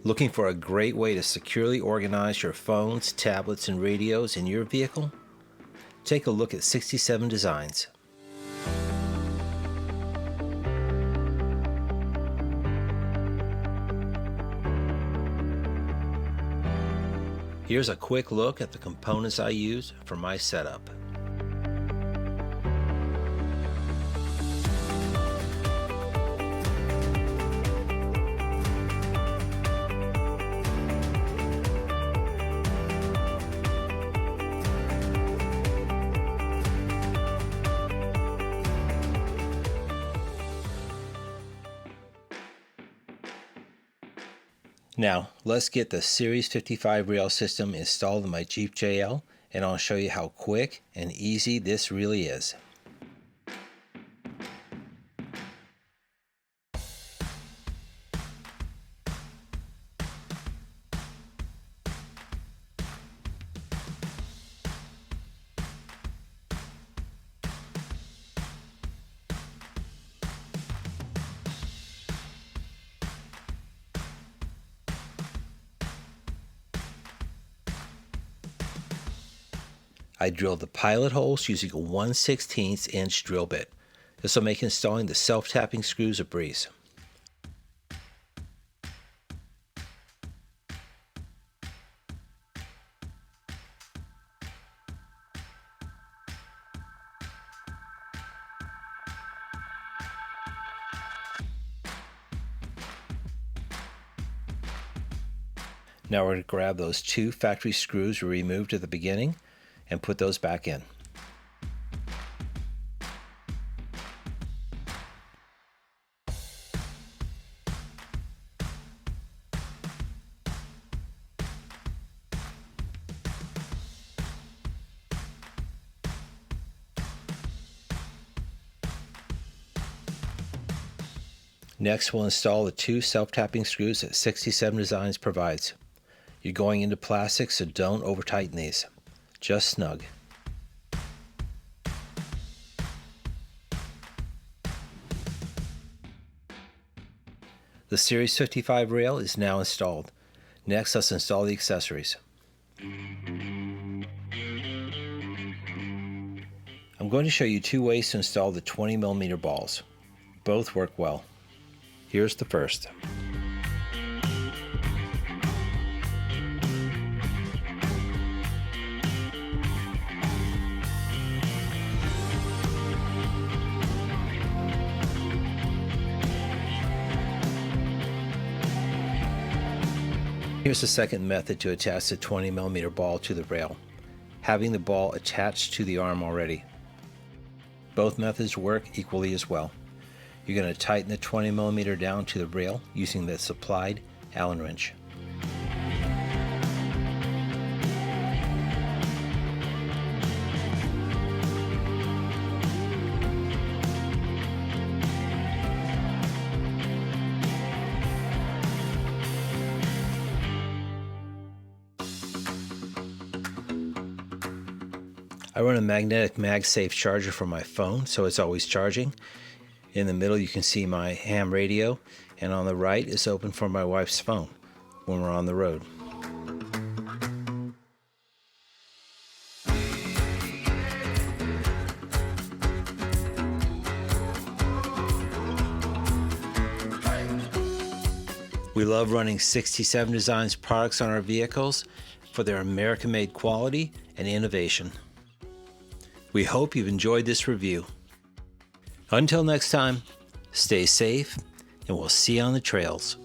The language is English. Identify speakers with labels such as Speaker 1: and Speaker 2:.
Speaker 1: Looking for a great way to securely organize your phones, tablets, and radios in your vehicle? Take a look at 67 Designs. Here's a quick look at the components I use for my setup. Now, let's get the Series 55 rail system installed in my Jeep JL, and I'll show you how quick and easy this really is. I drilled the pilot holes using a 1/16 inch drill bit. This will make installing the self-tapping screws a breeze. Now we're going to grab those two factory screws we removed at the beginning and put those back in. Next, we'll install the two self-tapping screws that 67 Designs provides. You're going into plastic, so don't over-tighten these. Just snug. The Series 55 rail is now installed. Next, let's install the accessories. I'm going to show you two ways to install the 20mm balls. Both work well. Here's the first. Here's the second method to attach the 20mm ball to the rail, having the ball attached to the arm already. Both methods work equally as well. You're going to tighten the 20mm down to the rail using the supplied Allen wrench. I run a magnetic MagSafe charger for my phone, so it's always charging. In the middle you can see my ham radio, and on the right is open for my wife's phone when we're on the road. We love running 67 Designs products on our vehicles for their American-made quality and innovation. We hope you've enjoyed this review. Until next time, stay safe, and we'll see you on the trails.